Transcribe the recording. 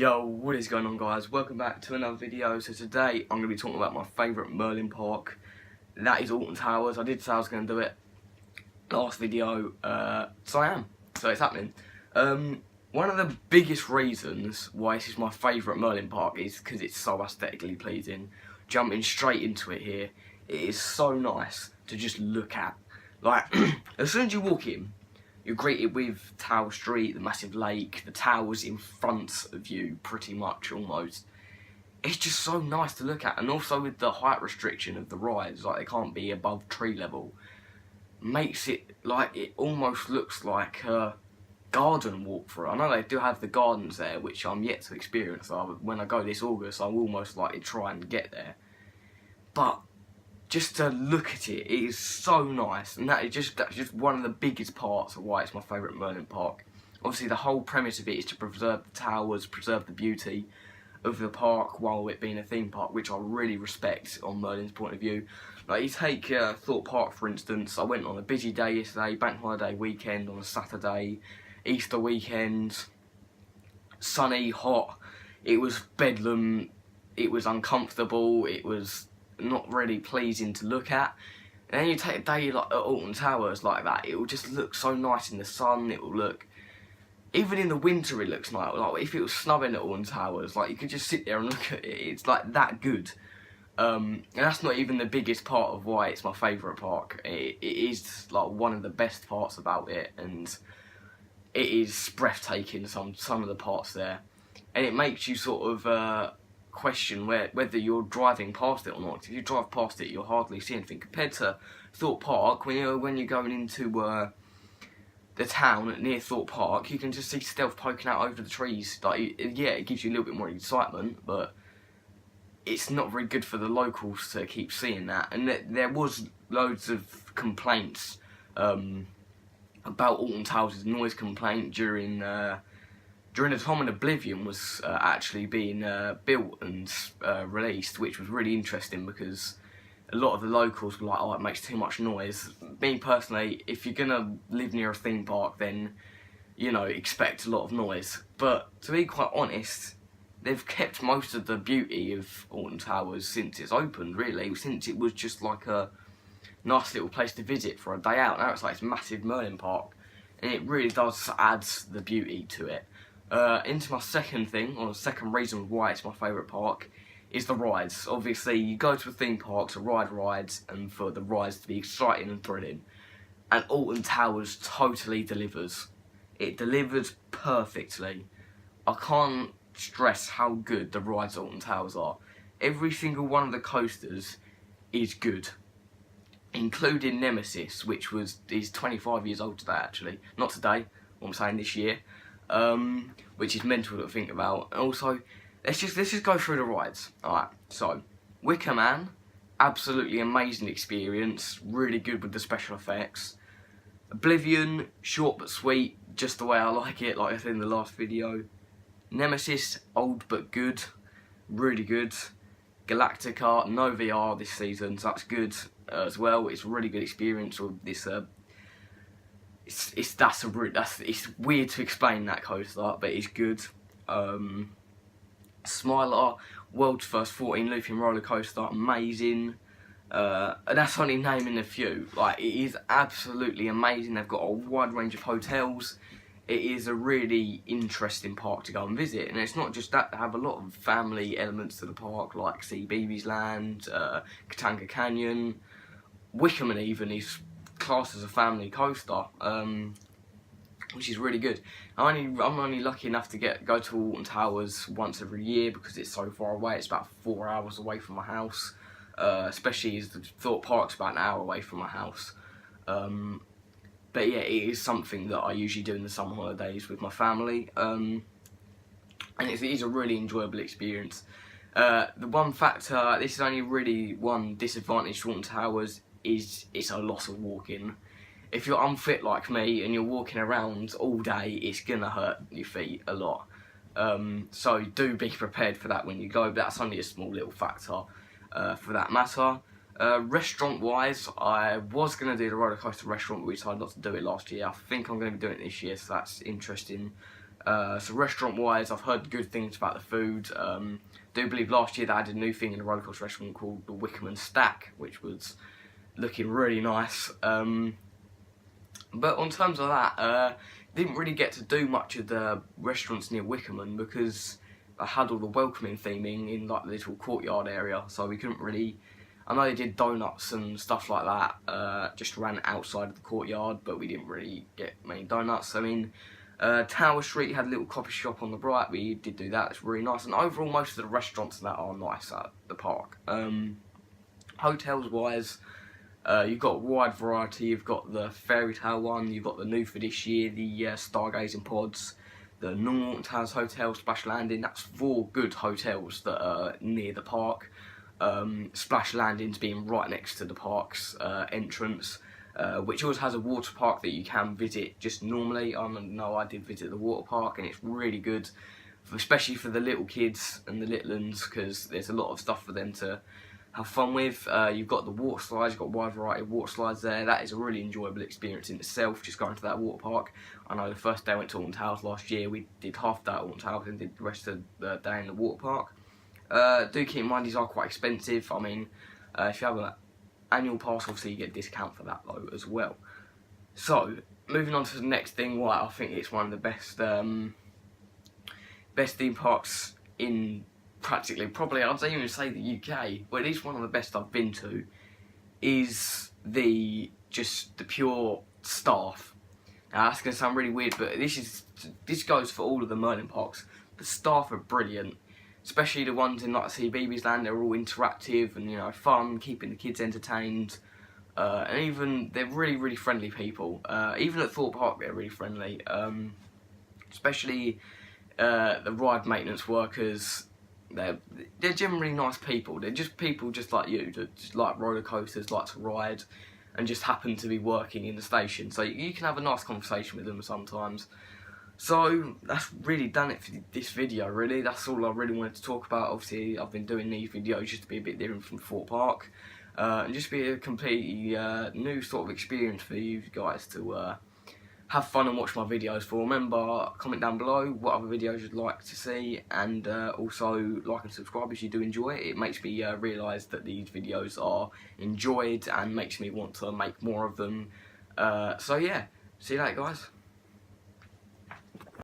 Yo, what is going on, guys? Welcome back to another video. So today I'm going to be talking about my favourite Merlin park. That is Alton Towers. I did say I was going to do it last video, so I am. So it's happening. One of the biggest reasons why this is my favourite Merlin park is because it's so aesthetically pleasing. Jumping straight into it here, it is so nice to just look at. Like, as soon as you walk in, you're greeted with Tower Street, the massive lake, the towers in front of you, pretty much, almost. It's just so nice to look at, and also with the height restriction of the rides, like they can't be above tree level, makes it like it almost looks like a garden walkthrough. I know they do have the gardens there, which I'm yet to experience. So when I go this August, I will most likely try and get there. But just to look at it, it is so nice, and that's just one of the biggest parts of why it's my favourite Merlin park. Obviously, the whole premise of it is to preserve the towers, preserve the beauty of the park while it being a theme park, which I really respect on Merlin's point of view. Like, you take Thorpe Park, for instance. I went on a busy day yesterday, bank holiday weekend on a Saturday, Easter weekend, sunny, hot. It was bedlam, it was uncomfortable, it was not really pleasing to look at. And then you take a day like at Alton Towers like that, it will just look so nice in the sun. It will look, even in the winter it looks nice. Like if it was snowing at Alton Towers, like you could just sit there and look at it. It's like that good. And that's not even the biggest part of why it's my favourite park. It is like one of the best parts about it, and it is breathtaking, some of the parts there. And it makes you sort of question whether you're driving past it or not. If you drive past it, you'll hardly see anything compared to Thorpe Park. When you're going into the town near Thorpe Park, you can just see stealth poking out over the trees. Like, yeah, it gives you a little bit more excitement, but it's not very good for the locals to keep seeing that. And there was loads of complaints about Alton Towers' noise complaint during the time when Oblivion was actually being built and released, which was really interesting because a lot of the locals were like, oh, it makes too much noise. Me personally, if you're going to live near a theme park, then, you know, expect a lot of noise. But to be quite honest, they've kept most of the beauty of Alton Towers since it's opened, really, since it was just like a nice little place to visit for a day out. Now it's like this massive Merlin park, and it really does add the beauty to it. Into my second thing, or the second reason why it's my favourite park, is the rides. Obviously, you go to a theme park to ride rides, and for the rides to be exciting and thrilling. And Alton Towers totally delivers. It delivers perfectly. I can't stress how good the rides at Alton Towers are. Every single one of the coasters is good, including Nemesis, which is 25 years old today, actually. Not today, I'm saying this year. Which is mental to think about. And also, let's just go through the rides. Alright, so Wicker Man, absolutely amazing experience, really good with the special effects. Oblivion, short but sweet, just the way I like it, like I said in the last video. Nemesis, old but good, really good. Galactica, no VR this season, so that's good as well. It's a really good experience with this. It's weird to explain that coaster, but it's good. Smiler, world's first 14 looping roller coaster, amazing. And that's only naming a few. Like, it is absolutely amazing. They've got a wide range of hotels. It is a really interesting park to go and visit, and it's not just that. They have a lot of family elements to the park, like Sea Beebe's Land, Katanga Canyon, Wickerman even is classed as a family coaster, which is really good. I'm only lucky enough to go to Alton Towers once every year because it's so far away. It's about 4 hours away from my house, especially as the Thorpe Park's about an hour away from my house. But yeah, it is something that I usually do in the summer holidays with my family, and it is a really enjoyable experience. The one factor, this is only really one disadvantage to Alton Towers, is it's a lot of walking. If you're unfit like me and you're walking around all day, it's gonna hurt your feet a lot. So do be prepared for that when you go, but that's only a small little factor for that matter. Restaurant wise, I was going to do the roller coaster restaurant, but we decided not to do it last year. I think I'm going to be doing it this year, so that's interesting So restaurant wise, I've heard good things about the food. Do believe last year they added a new thing in the roller coaster restaurant called the Wickerman Stack, which was looking really nice. But on terms of that, didn't really get to do much of the restaurants near Wickerman because I had all the welcoming theming in like the little courtyard area, so we couldn't really. I know they did donuts and stuff like that, just ran outside of the courtyard, but we didn't really get many donuts. I mean, Tower Street had a little coffee shop on the right. We did do that. It's really nice, and overall, most of the restaurants that are nice at the park. Hotels wise, you've got a wide variety. You've got the fairy tale one. You've got the new for this year, the stargazing pods. The normal Towers Hotel, Splash Landing. That's 4 good hotels that are near the park. Splash Landing's being right next to the park's entrance, which always has a water park that you can visit just normally. I know I did visit the water park and it's really good, especially for the little kids and the little ones, because there's a lot of stuff for them to have fun with. You've got the water slides, you've got a wide variety of water slides there. That is a really enjoyable experience in itself, just going to that water park. I know the first day I went to Alton Towers last year, we did half that Alton Towers and did the rest of the day in the water park. Do keep in mind these are quite expensive. I mean, if you have an annual pass, obviously you get a discount for that though as well. So, moving on to the next thing, I think it's one of the best best theme parks in practically, probably I'd even say the UK, but it is one of the best I've been to, is just the pure staff. Now that's going to sound really weird, but this goes for all of the Merlin parks. The staff are brilliant, especially the ones in like CBeebies Land. They're all interactive and fun, keeping the kids entertained, and even they're really friendly people. Even at Thorpe Park they're really friendly, especially the ride maintenance workers. They're generally nice people. They're just people just like you, that just like roller coasters, like to ride, and just happen to be working in the station. So you can have a nice conversation with them sometimes. So that's really done it for this video, really. That's all I really wanted to talk about. Obviously, I've been doing these videos just to be a bit different from Thorpe Park, and just be a completely new sort of experience for you guys to have fun and watch my videos for. Remember, comment down below what other videos you'd like to see, and also like and subscribe if you do enjoy it. It makes me realise that these videos are enjoyed and makes me want to make more of them. So yeah, see you later guys.